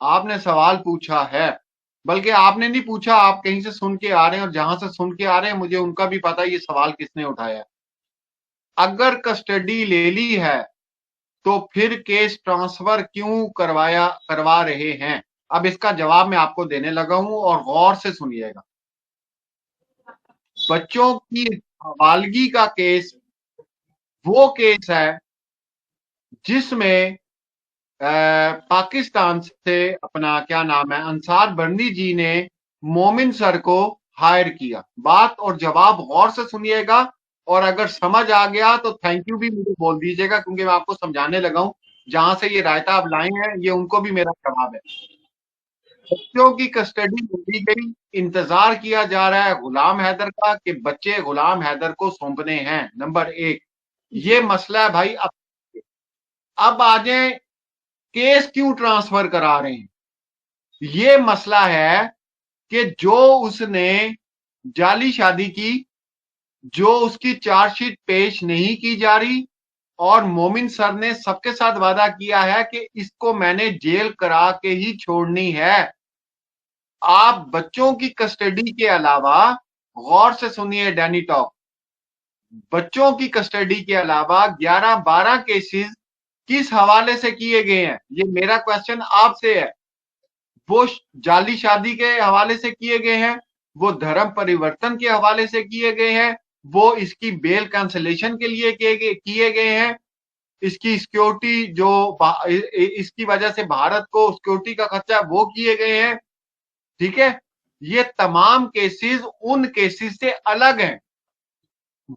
आपने सवाल पूछा है, बल्कि आपने नहीं पूछा, आप कहीं से सुन के आ रहे हैं, और जहां से सुन के आ रहे हैं मुझे उनका भी पता है ये सवाल किसने उठाया है। अगर कस्टडी ले ली है तो फिर केस ट्रांसफर क्यों करवा रहे हैं? अब इसका जवाब मैं आपको देने लगा हूं और गौर से सुनिएगा। बच्चों की हवालगी का केस वो केस है जिसमें पाकिस्तान से अपना क्या नाम है अंसार बर्नी जी ने मोमिन सर को हायर किया। बात और जवाब गौर से सुनिएगा, और अगर समझ आ गया तो थैंक यू भी मुझे बोल दीजिएगा, क्योंकि मैं आपको समझाने लगा हूं। जहां से ये रायता आप लाए हैं ये उनको भी मेरा जवाब है। बच्चों की कस्टडी ली गई, इंतजार किया जा रहा है गुलाम हैदर का कि बच्चे गुलाम हैदर को सौंपने हैं। नंबर एक, ये मसला है भाई। अब आ जाए केस क्यों ट्रांसफर करा रहे हैं। ये मसला है कि जो उसने जाली शादी की, जो उसकी चार्जशीट पेश नहीं की जा रही, और मोमिन सर ने सबके साथ वादा किया है कि इसको मैंने जेल करा के ही छोड़नी है। आप बच्चों की कस्टडी के अलावा, गौर से सुनिए डैनी टॉक, बच्चों की कस्टडी के अलावा 11-12 केसेस किस हवाले से किए गए हैं? ये मेरा क्वेश्चन आपसे है। वो जाली शादी के हवाले से किए गए हैं, वो धर्म परिवर्तन के हवाले से किए गए हैं, वो इसकी बेल कैंसलेशन के लिए किए गए हैं, इसकी सिक्योरिटी जो इसकी वजह से भारत को सिक्योरिटी का खर्चा वो किए गए हैं। ठीक है, ये तमाम केसेस उन केसेस से अलग हैं।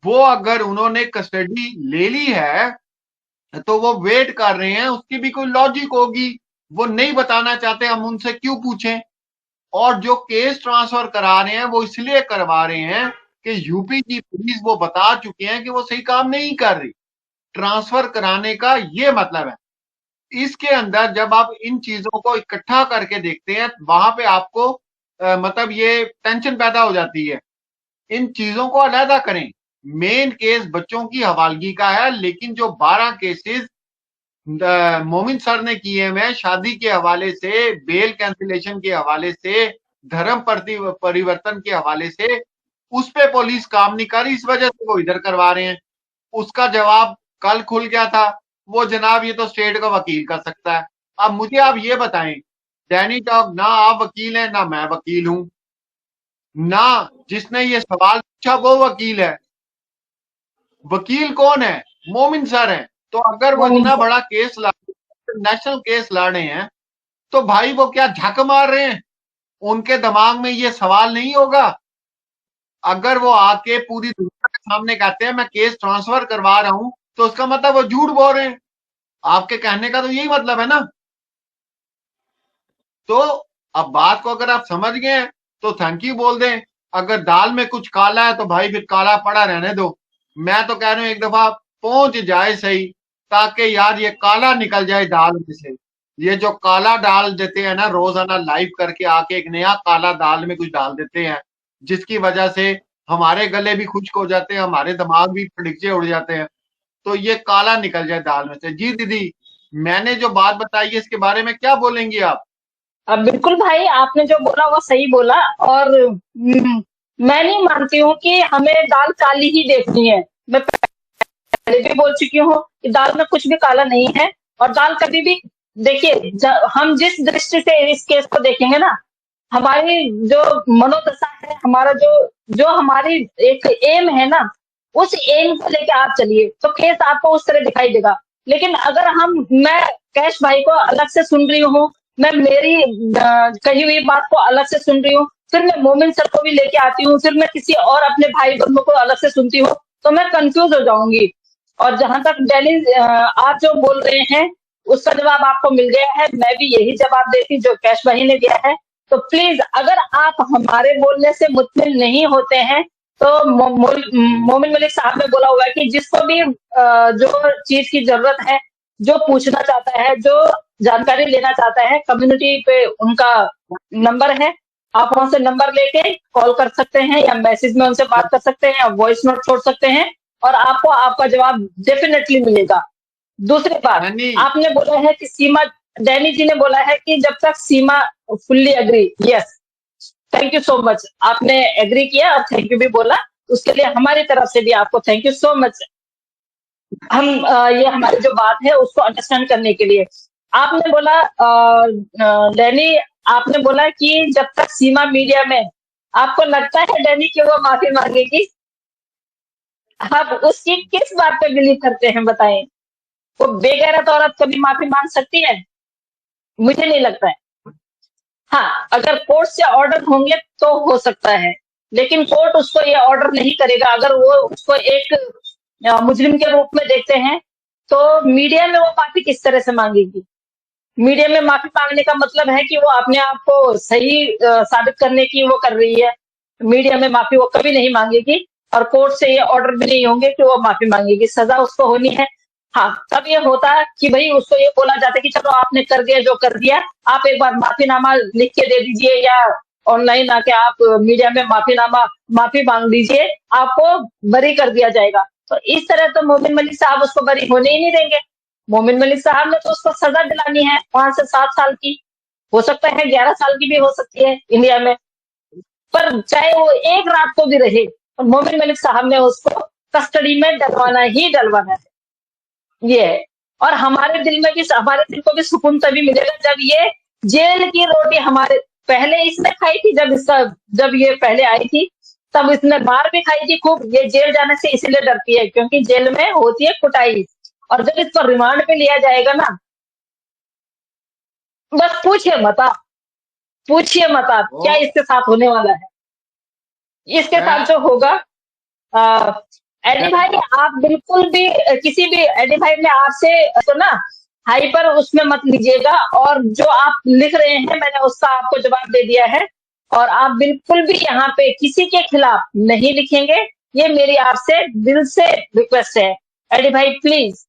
वो अगर उन्होंने कस्टडी ले ली है तो वो वेट कर रहे हैं, उसकी भी कोई लॉजिक होगी। वो नहीं बताना चाहते, हम उनसे क्यों पूछें? और जो केस ट्रांसफर करा रहे हैं वो इसलिए करवा रहे हैं कि यूपी की पुलिस वो बता चुके हैं कि वो सही काम नहीं कर रही। ट्रांसफर कराने का ये मतलब है। इसके अंदर जब आप इन चीजों को इकट्ठा करके देखते हैं, वहां पे आपको मतलब ये टेंशन पैदा हो जाती है। इन चीजों को अलहदा करें। मेन केस बच्चों की हवालगी का है, लेकिन जो 12 केसेस मोमिन सर ने किए हुए शादी के हवाले से, बेल कैंसिलेशन के हवाले से, धर्म परिवर्तन के हवाले से, उस पे पुलिस काम नहीं कर रही, इस वजह से वो इधर करवा रहे हैं। उसका जवाब कल खुल गया था। वो जनाब ये तो स्टेट का वकील कर सकता है। अब मुझे आप ये बताएं, डैनी टॉक, ना आप वकील हैं ना मैं वकील हूं, ना जिसने ये सवाल पूछा वो वकील है। वकील कौन है? मोमिन सर हैं। तो अगर वो मोमिन इतना सर। बड़ा केस नेशनल केस लड़ रहे हैं, तो भाई वो क्या झक मार रहे हैं? उनके दिमाग में ये सवाल नहीं होगा? अगर वो आके पूरी दुनिया के सामने कहते हैं मैं केस ट्रांसफर करवा रहा हूं, तो उसका मतलब वो झूठ बोल रहे हैं। आपके कहने का तो यही मतलब है ना। तो अब बात को अगर आप समझ गए हैं तो थैंक यू बोल दें। अगर दाल में कुछ काला है तो भाई फिर काला पड़ा रहने दो। मैं तो कह रहा हूं एक दफा पहुंच जाए सही, ताकि यार ये काला निकल जाए दाल में से। ये जो काला डाल देते हैं ना रोजाना लाइव करके आके, एक नया काला दाल में कुछ डाल देते हैं, जिसकी वजह से हमारे गले भी खुश्क हो जाते हैं, हमारे दिमाग भी फड़ीचे उड़ जाते हैं। तो ये काला निकल जाए दाल में से। जी दीदी, मैंने जो बात बताई है इसके बारे में क्या बोलेंगी आप? अब बिल्कुल भाई, आपने जो बोला वो सही बोला। और मैं नहीं मानती हूँ कि हमें दाल काली ही देखनी है। मैं पहले भी बोल चुकी हूँ कि दाल में कुछ भी काला नहीं है। और दाल कभी भी, देखिए, हम जिस दृष्टि से इस केस को देखेंगे ना, हमारी जो मनोदशा है, हमारा जो जो हमारी एक एम है ना, उस एम को लेके आप चलिए तो केस आपको उस तरह दिखाई देगा। लेकिन अगर मैं कैश भाई को अलग से सुन रही हूँ, मैं मेरी कही हुई बात को अलग से सुन रही हूँ, फिर मैं मोमिन सर को भी लेके आती हूँ, फिर मैं किसी और अपने भाई बंधु को अलग से सुनती हूँ, तो मैं कंफ्यूज हो जाऊंगी। और जहां तक डेनिस आप जो बोल रहे हैं, उसका जवाब आपको मिल गया है। मैं भी यही जवाब देती जो कैश भाई ने दिया है। तो प्लीज, अगर आप हमारे बोलने से मुतमिन नहीं होते हैं, तो मोमिन मलिक साहब ने बोला हुआ है कि जिसको भी जो चीज की जरूरत है, जो पूछना चाहता है, जो जानकारी लेना चाहता है, कम्युनिटी पे उनका नंबर है। आप वहां से नंबर लेके कॉल कर सकते हैं, या मैसेज में उनसे बात कर सकते हैं, या वॉइस नोट छोड़ सकते हैं, और आपको आपका जवाब डेफिनेटली मिलेगा। दूसरी बात, यानी आपने बोला है कि सीमा। डैनी जी ने बोला है कि जब तक Seema fully agree, yes, thank you so much, आपने एग्री किया और थैंक यू भी बोला, उसके लिए हमारी तरफ से भी आपको थैंक यू सो मच। हम ये हमारी जो बात है उसको अंडरस्टैंड करने के लिए। आपने बोला डैनी, आपने बोला कि जब तक सीमा मीडिया में, आपको लगता है डैनी कि वो माफी मांगेगी? आप उसकी किस बात पे बिलीव करते हैं बताएं? वो बेगैरत औरत कभी माफी मांग सकती है? मुझे नहीं लगता है। हाँ, अगर कोर्ट से ऑर्डर होंगे तो हो सकता है, लेकिन कोर्ट उसको ये ऑर्डर नहीं करेगा। अगर वो उसको एक मुजरिम के रूप में देखते हैं, तो मीडिया में वो माफी किस तरह से मांगेगी? मीडिया में माफी मांगने का मतलब है कि वो अपने आप को सही साबित करने की वो कर रही है। मीडिया में माफी वो कभी नहीं मांगेगी, और कोर्ट से ये ऑर्डर भी नहीं होंगे कि वो माफी मांगेगी। सजा उसको होनी है। हाँ, तब ये होता है कि भाई उसको ये बोला जाता है कि चलो आपने कर दिया जो कर दिया, आप एक बार माफीनामा लिख के दे दीजिए, या ऑनलाइन आके आप मीडिया में माफी मांग लीजिए, आपको बरी कर दिया जाएगा। तो इस तरह तो मोमिन मलिक साहब उसको बरी होने ही नहीं देंगे। मोमिन मलिक साहब ने तो उसको सजा दिलानी है 5 से 7 साल की, हो सकता है 11 साल की भी हो सकती है इंडिया में, पर चाहे वो एक रात को भी रहे, और मोमिन मलिक साहब ने उसको कस्टडी में डलवाना ही डलवाना है। ये है। और हमारे दिल को भी सुकून तभी मिलेगा जब ये जेल की रोटी हमारे, पहले इसने खाई थी, जब ये पहले आई थी तब इसने बाहर भी खाई थी खूब। ये जेल जाने से इसलिए डरती है क्योंकि जेल में होती है कुटाई, और जब इसको रिमांड पे लिया जाएगा ना, बस पूछिए मत आप क्या वो इसके साथ होने वाला है। इसके साथ मैं जो होगा, अ, एडी मैं भाई, आप बिल्कुल भी किसी भी, एडी भाई ने आपसे तो ना हाइपर उसमें मत लीजिएगा, और जो आप लिख रहे हैं मैंने उसका आपको जवाब दे दिया है, और आप बिल्कुल भी यहाँ पे किसी के खिलाफ नहीं लिखेंगे। ये मेरी आपसे दिल से रिक्वेस्ट है। एडी भाई प्लीज,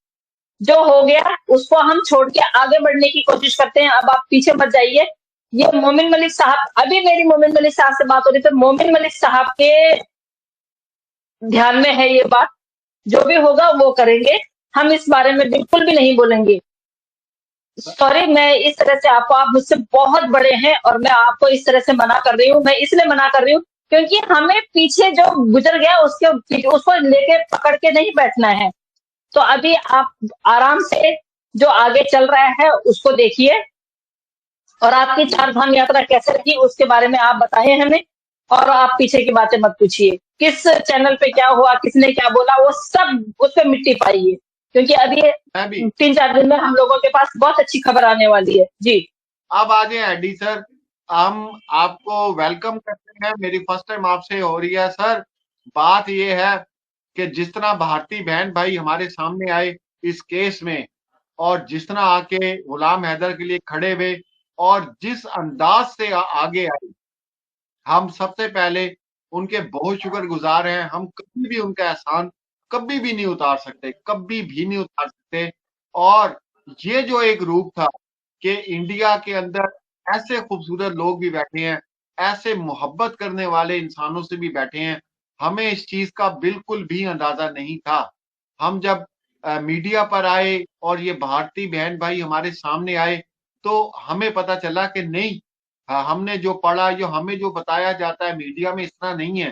जो हो गया उसको हम छोड़ के आगे बढ़ने की कोशिश करते हैं। अब आप पीछे मत जाइए। ये मोमिन मलिक साहब, अभी मेरी मोमिन मलिक साहब से बात हो रही थी, मोमिन मलिक साहब के ध्यान में है ये बात, जो भी होगा वो करेंगे, हम इस बारे में बिल्कुल भी नहीं बोलेंगे। सॉरी, मैं इस तरह से आपको, आप मुझसे बहुत बड़े हैं और मैं आपको इस तरह से मना कर रही हूँ। मैं इसलिए मना कर रही हूँ क्योंकि हमें पीछे जो गुजर गया उसको लेके पकड़ के नहीं बैठना है। तो अभी आप आराम से जो आगे चल रहा है उसको देखिए, और आपकी चार धाम यात्रा कैसे रही उसके बारे में आप बताएं हमें, और आप पीछे की बातें मत पूछिए। किस चैनल पे क्या हुआ, किसने क्या बोला, वो सब उस पर मिट्टी पाइए, क्योंकि अभी मैं भी 3-4 दिन में हम लोगों के पास बहुत अच्छी खबर आने वाली है जी। अब आ जाए एडी सर, हम आपको वेलकम करते हैं। मेरी फर्स्ट टाइम आपसे हो रही है सर। बात ये है कि जिस तरह भारती बहन भाई हमारे सामने आए इस केस में, और जिस तरह आके गुलाम हैदर के लिए खड़े हुए, और जिस अंदाज से आगे आए, हम सबसे पहले उनके बहुत शुक्रगुजार हैं। हम कभी भी उनका एहसान कभी भी नहीं उतार सकते, कभी भी नहीं उतार सकते। और ये जो एक रूप था कि इंडिया के अंदर ऐसे खूबसूरत लोग भी बैठे हैं, ऐसे मोहब्बत करने वाले इंसानों से भी बैठे हैं, हमें इस चीज का बिल्कुल भी अंदाजा नहीं था। हम जब मीडिया पर आए और ये भारती बहन भाई हमारे सामने आए, तो हमें पता चला कि नहीं, हमने जो पढ़ा, जो हमें जो बताया जाता है मीडिया में, इतना नहीं है।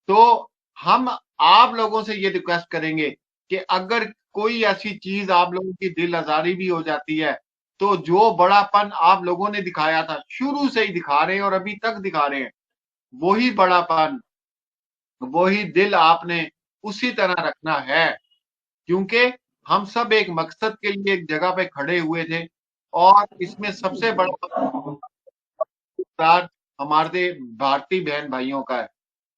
तो हम आप लोगों से ये रिक्वेस्ट करेंगे कि अगर कोई ऐसी चीज आप लोगों की दिल आजारी भी हो जाती है, तो जो बड़ापन आप लोगों ने दिखाया था, शुरू से ही दिखा रहे हैं और अभी तक दिखा रहे हैं, वही बड़ापन, वही दिल आपने उसी तरह रखना है। क्योंकि हम सब एक मकसद के लिए एक जगह पे खड़े हुए थे, और इसमें सबसे बड़ा किरदार हमारे भारतीय बहन भाइयों का है।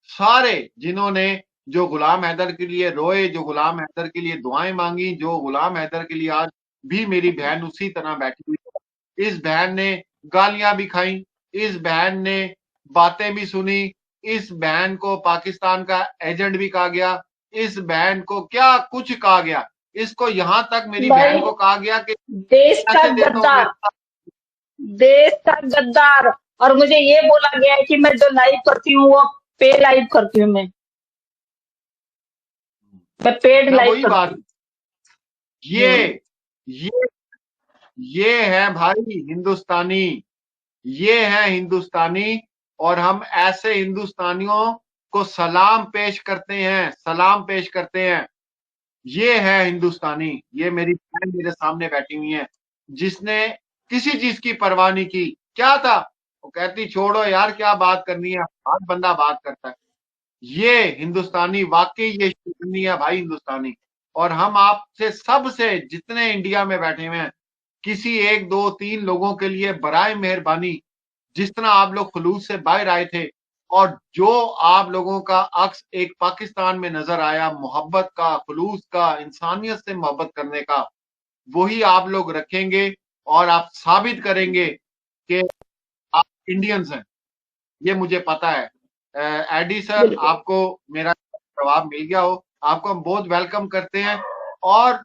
सारे जिन्होंने, जो गुलाम हैदर के लिए रोए, जो गुलाम हैदर के लिए दुआएं मांगी, जो गुलाम हैदर के लिए आज भी मेरी बहन उसी तरह बैठी हुई है। इस बहन ने गालियां भी खाई, इस बहन ने बातें भी सुनी, इस बहन को पाकिस्तान का एजेंट भी कहा गया, इस बहन को क्या कुछ कहा गया। इसको यहां तक मेरी बहन भाई, को कहा गया कि देश का पैसे देता हूं गद्दार, मेरे देश का गद्दार। और मुझे ये बोला गया है कि मैं जो लाइव करती हूँ वो पे लाइव करती हूँ, मैं पेड मैं लाइव वही करती बात, हूँ। ये ये ये है भाई हिंदुस्तानी, ये है हिंदुस्तानी। और हम ऐसे हिंदुस्तानियों को सलाम पेश करते हैं, सलाम पेश करते हैं। ये है हिंदुस्तानी। ये मेरी बहन मेरे सामने बैठी हुई है, जिसने किसी चीज की परवाह नहीं की। क्या था, वो कहती छोड़ो यार क्या बात करनी है, हर बंदा बात करता है। ये हिंदुस्तानी, वाकई ये शिकनी है भाई हिंदुस्तानी। और हम आपसे सबसे, जितने इंडिया में बैठे हुए हैं, किसी एक दो तीन लोगों के लिए बराए मेहरबानी, जिस तरह आप लोग खुलूस से बाहर आए थे और जो आप लोगों का अक्स एक पाकिस्तान में नजर आया, मोहब्बत का, खुलूस का, इंसानियत से मोहब्बत करने का, वही आप लोग रखेंगे। और आप साबित करेंगे कि आप इंडियंस हैं, ये मुझे पता है। एडी सर, बिल्कुल। आपको मेरा जवाब मिल गया हो, आपको हम बहुत वेलकम करते हैं। और